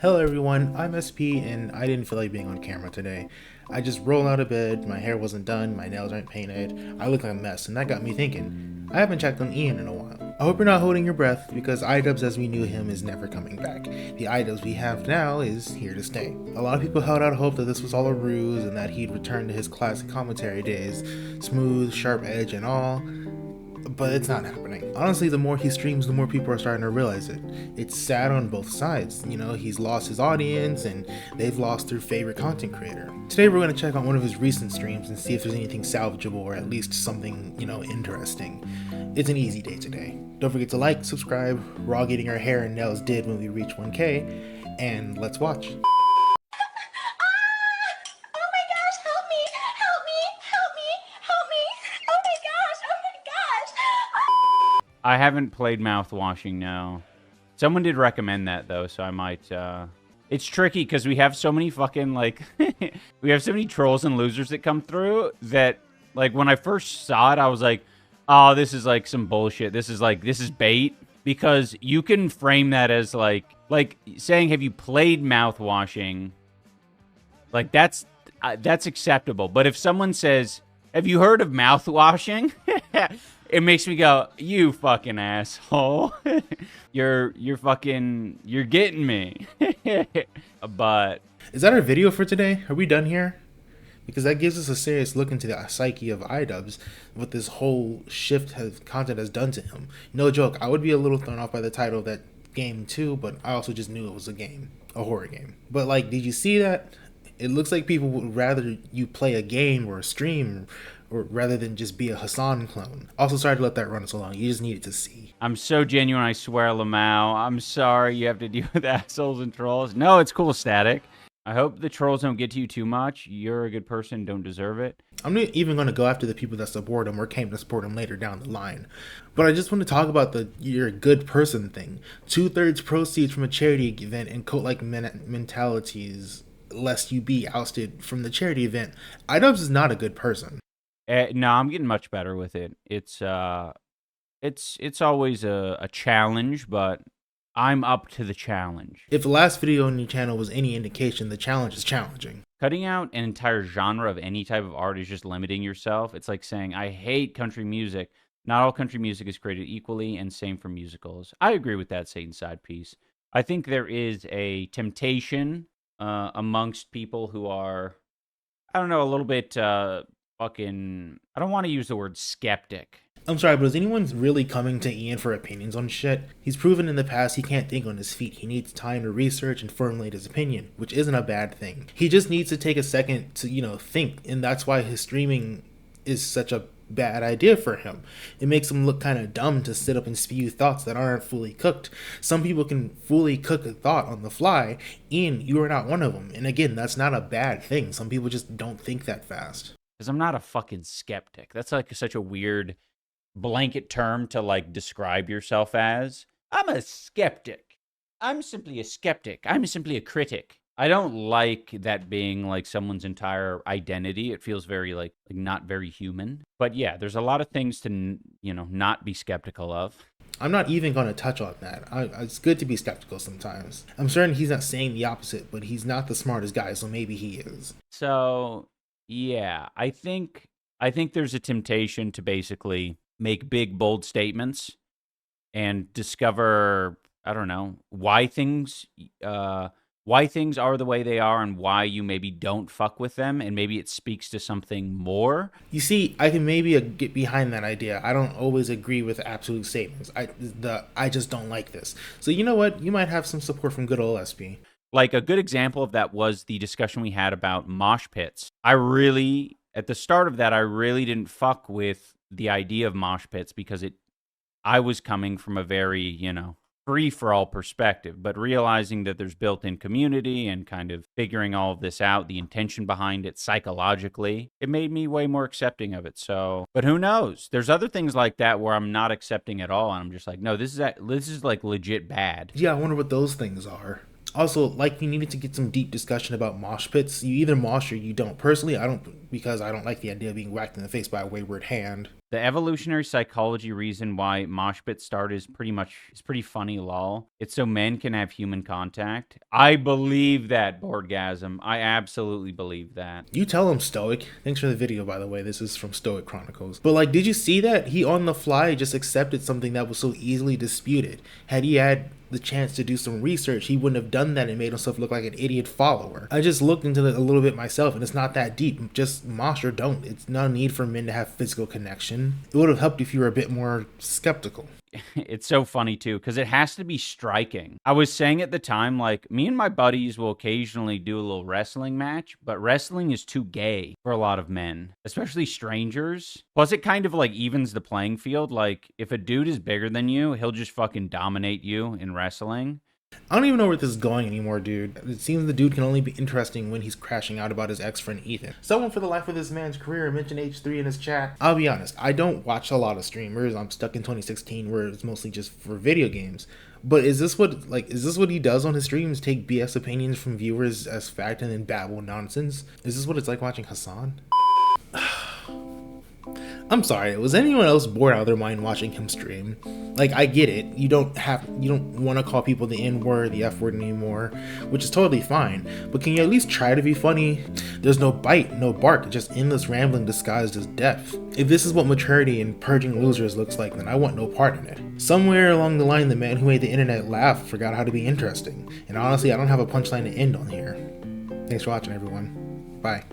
Hello everyone, I'm SP and I didn't feel like being on camera today. I just rolled out of bed, my hair wasn't done, my nails aren't painted, I look like a mess, and that got me thinking, I haven't checked on Ian in a while. I hope you're not holding your breath, because Idubbbz as we knew him is never coming back. The Idubbbz we have now is here to stay. A lot of people held out hope that this was all a ruse and that he'd return to his classic commentary days, smooth, sharp edge and all. But it's not happening. Honestly, the more he streams, the more people are starting to realize it. It's sad on both sides. You know, he's lost his audience and they've lost their favorite content creator. Today we're going to check on one of his recent streams and see if there's anything salvageable or at least something, interesting. It's an easy day today. Don't forget to like, subscribe, we're all getting our hair and nails did when we reach 1K, and let's watch. I haven't played mouthwashing, no. Someone did recommend that, though, so I might, It's tricky, because we have so many fucking, we have so many trolls and losers that come through that, when I first saw it, I was like, oh, this is, some bullshit. This is bait. Because you can frame that as, saying, have you played mouthwashing? That's acceptable. But if someone says, have you heard of mouthwashing? It makes me go, you fucking asshole. You're getting me. But is that our video for today? Are we done here? Because that gives us a serious look into the psyche of Idubbbz, what this whole shift of content has done to him. No joke, I would be a little thrown off by the title of that game too, but I also just knew it was a horror game. But did you see that? It looks like people would rather you play a game or a stream or rather than just be a Hassan clone. Also, sorry to let that run so long. You just needed to see. I'm so genuine, I swear, Lamau. I'm sorry you have to deal with assholes and trolls. No, it's cool, Static. I hope the trolls don't get to you too much. You're a good person, don't deserve it. I'm not even going to go after the people that support him or came to support him later down the line. But I just want to talk about the you're a good person thing. 2/3 proceeds from a charity event and cult-like mentalities lest you be ousted from the charity event. Idubbbz is not a good person. No, I'm getting much better with it. It's always a challenge, but I'm up to the challenge. If the last video on your channel was any indication, the challenge is challenging. Cutting out an entire genre of any type of art is just limiting yourself. It's like saying, I hate country music. Not all country music is created equally, and same for musicals. I agree with that Satan side piece. I think there is a temptation amongst people who are, I don't know, a little bit I don't want to use the word skeptic. I'm sorry, but is anyone really coming to Ian for opinions on shit? He's proven in the past he can't think on his feet. He needs time to research and formulate his opinion, which isn't a bad thing. He just needs to take a second to, think, and that's why his streaming is such a bad idea for him. It makes him look kind of dumb to sit up and spew thoughts that aren't fully cooked. Some people can fully cook a thought on the fly. Ian, you are not one of them. And again, that's not a bad thing. Some people just don't think that fast. Because I'm not a fucking skeptic. That's such a weird blanket term to describe yourself as. I'm a skeptic. I'm simply a skeptic. I'm simply a critic. I don't like that being someone's entire identity. It feels very not very human. But yeah, there's a lot of things to not be skeptical of. I'm not even going to touch on that. It's good to be skeptical sometimes. I'm certain he's not saying the opposite, but he's not the smartest guy, so maybe he is. So yeah, I think there's a temptation to basically make big, bold statements and discover, I don't know, why things are the way they are and why you maybe don't fuck with them, and maybe it speaks to something more. You see, I can maybe get behind that idea. I don't always agree with absolute statements. I just don't like this. So you know what? You might have some support from good old SP. A good example of that was the discussion we had about mosh pits. At the start of that, I really didn't fuck with the idea of mosh pits because I was coming from a very, free-for-all perspective, but realizing that there's built-in community and kind of figuring all of this out, the intention behind it psychologically, it made me way more accepting of it. So, but who knows? There's other things like that where I'm not accepting at all, and I'm just like, no, this is legit bad. Yeah, I wonder what those things are. Also, we needed to get some deep discussion about mosh pits. You either mosh or you don't. Personally, I don't, because I don't like the idea of being whacked in the face by a wayward hand. The evolutionary psychology reason why mosh pits start is pretty funny, lol. It's so men can have human contact. I believe that, Boardgasm. I absolutely believe that. You tell him, Stoic. Thanks for the video, by the way. This is from Stoic Chronicles. But like, did you see that? He on the fly just accepted something that was so easily disputed. Had he had the chance to do some research, he wouldn't have done that and made himself look like an idiot follower. I just looked into it a little bit myself, and it's not that deep. Just mosh or don't. It's no need for men to have physical connection. It would have helped if you were a bit more skeptical. It's so funny too, because it has to be striking. I was saying at the time, like, me and my buddies will occasionally do a little wrestling match, but wrestling is too gay for a lot of men, especially strangers. Plus, it kind of like evens the playing field. Like, if a dude is bigger than you, he'll just fucking dominate you in wrestling. I don't even know where this is going anymore, dude. It seems the dude can only be interesting when he's crashing out about his ex-friend Ethan. Someone for the life of this man's career mentioned H3 in his chat. I'll be honest, I don't watch a lot of streamers. I'm stuck in 2016 where it's mostly just for video games. But is this what he does on his streams? Take BS opinions from viewers as fact and then babble nonsense? Is this what it's like watching Hassan? I'm sorry, was anyone else bored out of their mind watching him stream? Like, I get it. You don't want to call people the N-word, the F-word anymore, which is totally fine. But can you at least try to be funny? There's no bite, no bark, just endless rambling disguised as depth. If this is what maturity and purging losers looks like, then I want no part in it. Somewhere along the line, the man who made the internet laugh forgot how to be interesting. And honestly, I don't have a punchline to end on here. Thanks for watching, everyone. Bye.